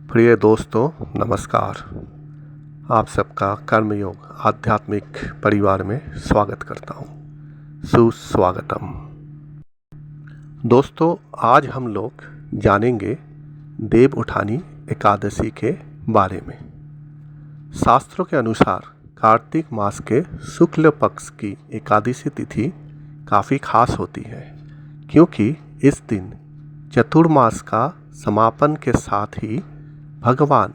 प्रिय दोस्तों, नमस्कार। आप सबका कर्मयोग आध्यात्मिक परिवार में स्वागत करता हूँ। सुस्वागतम। दोस्तों, आज हम लोग जानेंगे देव उठानी एकादशी के बारे में। शास्त्रों के अनुसार कार्तिक मास के शुक्ल पक्ष की एकादशी तिथि काफ़ी खास होती है, क्योंकि इस दिन चतुर्मास का समापन के साथ ही भगवान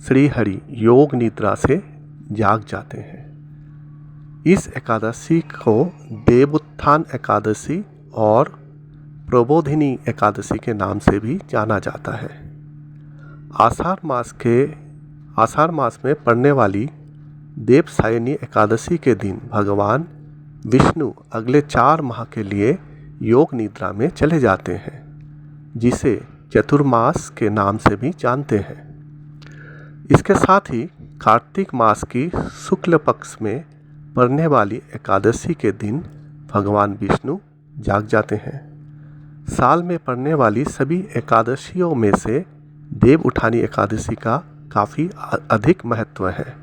श्री हरि योग निद्रा से जाग जाते हैं। इस एकादशी को देवोत्थान एकादशी और प्रबोधिनी एकादशी के नाम से भी जाना जाता है। आषाढ़ मास में पड़ने वाली देवसायनी एकादशी के दिन भगवान विष्णु अगले 4 माह के लिए योग निद्रा में चले जाते हैं, जिसे चतुर्मास के नाम से भी जानते हैं। इसके साथ ही कार्तिक मास की शुक्ल पक्ष में पड़ने वाली एकादशी के दिन भगवान विष्णु जाग जाते हैं। साल में पड़ने वाली सभी एकादशियों में से देव उठानी एकादशी का काफ़ी अधिक महत्व है।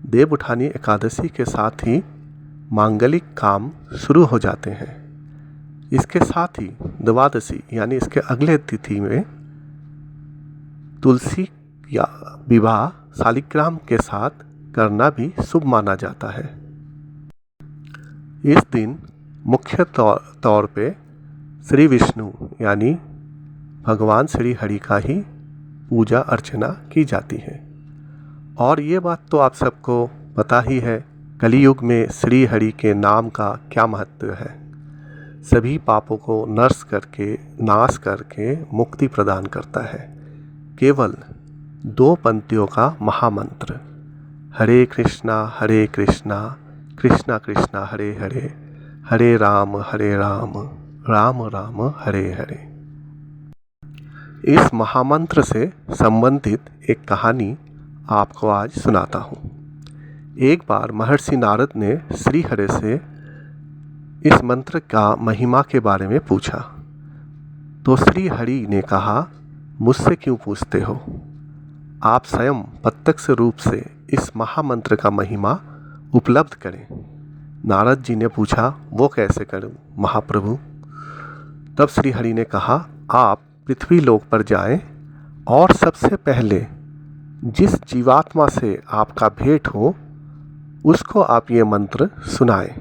देव उठानी एकादशी के साथ ही मांगलिक काम शुरू हो जाते हैं। इसके साथ ही द्वादशी यानी इसके अगले तिथि में तुलसी या विवाह शालिग्राम के साथ करना भी शुभ माना जाता है। इस दिन मुख्य तौर पे श्री विष्णु यानी भगवान श्री हरि का ही पूजा अर्चना की जाती है। और ये बात तो आप सबको पता ही है, कलियुग में श्री हरि के नाम का क्या महत्व है। सभी पापों को नाश करके मुक्ति प्रदान करता है। केवल 2 पंक्तियों का महामंत्र, हरे कृष्णा कृष्णा कृष्णा हरे हरे, हरे राम राम राम हरे हरे। इस महामंत्र से संबंधित एक कहानी आपको आज सुनाता हूँ। एक बार महर्षि नारद ने श्री हरि से इस मंत्र का महिमा के बारे में पूछा, तो श्री हरि ने कहा, मुझसे क्यों पूछते हो? आप स्वयं प्रत्यक्ष रूप से इस महामंत्र का महिमा उपलब्ध करें। नारद जी ने पूछा, वो कैसे करूं महाप्रभु? तब श्री हरि ने कहा, आप पृथ्वी लोक पर जाएं और सबसे पहले जिस जीवात्मा से आपका भेंट हो उसको आप ये मंत्र सुनाएं।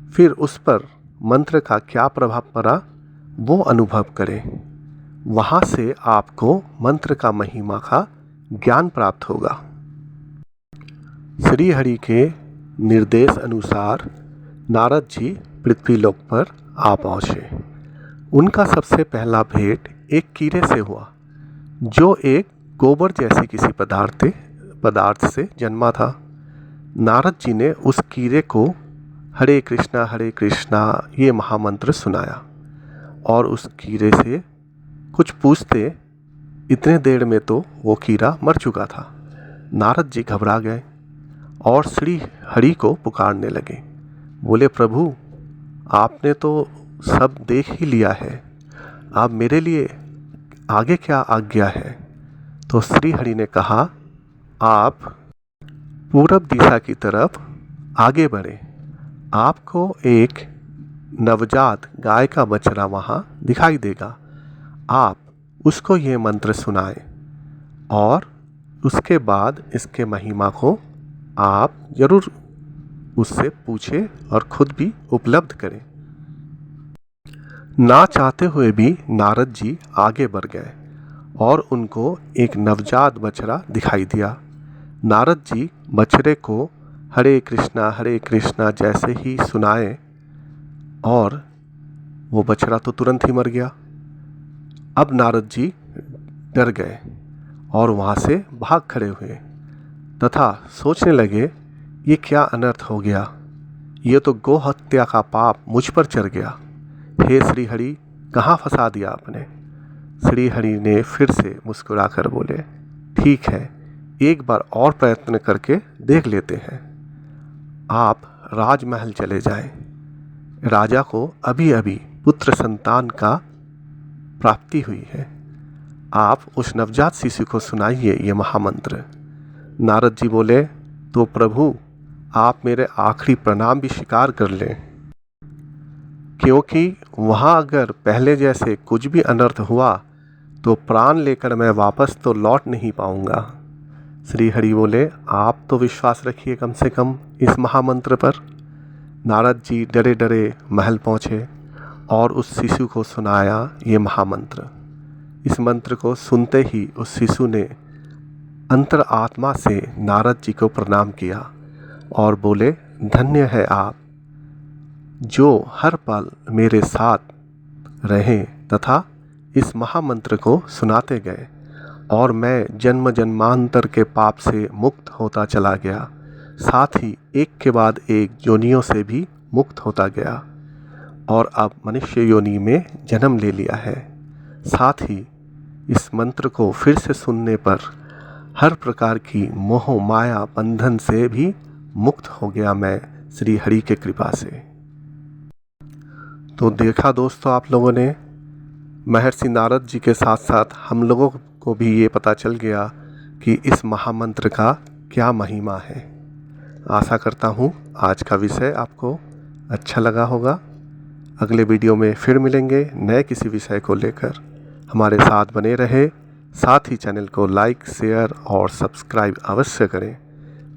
फिर उस पर मंत्र का क्या प्रभाव पड़ा वो अनुभव करें। वहाँ से आपको मंत्र का महिमा का ज्ञान प्राप्त होगा। श्री हरि के निर्देश अनुसार नारद जी पृथ्वीलोक पर आ पहुँचे। उनका सबसे पहला भेंट एक कीड़े से हुआ, जो एक गोबर जैसे किसी पदार्थ से जन्मा था। नारद जी ने उस कीड़े को हरे कृष्णा ये महामंत्र सुनाया और उस कीड़े से कुछ पूछते इतने देर में तो वो कीड़ा मर चुका था। नारद जी घबरा गए और श्री हरि को पुकारने लगे। बोले, प्रभु आपने तो सब देख ही लिया है, आप मेरे लिए आगे क्या आज्ञा है? तो श्री हरि ने कहा, आप पूरब दिशा की तरफ आगे बढ़े। आपको एक नवजात गाय का बछड़ा वहाँ दिखाई देगा। आप उसको ये मंत्र सुनाएं और उसके बाद इसके महिमा को आप ज़रूर उससे पूछें और खुद भी उपलब्ध करें। ना चाहते हुए भी नारद जी आगे बढ़ गए और उनको एक नवजात बछड़ा दिखाई दिया। नारद जी बछड़े को हरे कृष्णा जैसे ही सुनाए और वो बछड़ा तो तुरंत ही मर गया। अब नारद जी डर गए और वहाँ से भाग खड़े हुए तथा सोचने लगे, ये क्या अनर्थ हो गया, ये तो गौ हत्या का पाप मुझ पर चढ़ गया। हे श्री हरि, कहाँ फंसा दिया आपने? श्री हरि ने फिर से मुस्कुराकर बोले, ठीक है, एक बार और प्रयत्न करके देख लेते हैं। आप राजमहल चले जाएं। राजा को अभी अभी पुत्र संतान का प्राप्ति हुई है। आप उस नवजात शिशु को सुनाइए ये महामंत्र। नारद जी बोले, तो प्रभु आप मेरे आखिरी प्रणाम भी स्वीकार कर लें, क्योंकि वहाँ अगर पहले जैसे कुछ भी अनर्थ हुआ तो प्राण लेकर मैं वापस तो लौट नहीं पाऊँगा। श्री हरि बोले, आप तो विश्वास रखिए कम से कम इस महामंत्र पर। नारद जी डरे डरे महल पहुँचे और उस शिशु को सुनाया ये महामंत्र। इस मंत्र को सुनते ही उस शिशु ने अंतर आत्मा से नारद जी को प्रणाम किया और बोले, धन्य है आप जो हर पल मेरे साथ रहें तथा इस महामंत्र को सुनाते गए, और मैं जन्म जन्मांतर के पाप से मुक्त होता चला गया, साथ ही एक के बाद एक योनियों से भी मुक्त होता गया और अब मनुष्य योनि में जन्म ले लिया है। साथ ही इस मंत्र को फिर से सुनने पर हर प्रकार की मोह माया बंधन से भी मुक्त हो गया मैं श्री हरि के कृपा से। तो देखा दोस्तों आप लोगों ने, महर्षि नारद जी के साथ साथ हम लोगों को भी ये पता चल गया कि इस महामंत्र का क्या महिमा है। आशा करता हूँ आज का विषय आपको अच्छा लगा होगा। अगले वीडियो में फिर मिलेंगे नए किसी विषय को लेकर। हमारे साथ बने रहे, साथ ही चैनल को लाइक, शेयर और सब्सक्राइब अवश्य करें।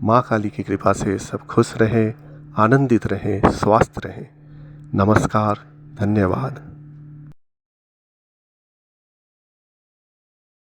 माँ काली की कृपा से सब खुश रहें, आनंदित रहें, स्वस्थ रहें। नमस्कार, धन्यवाद।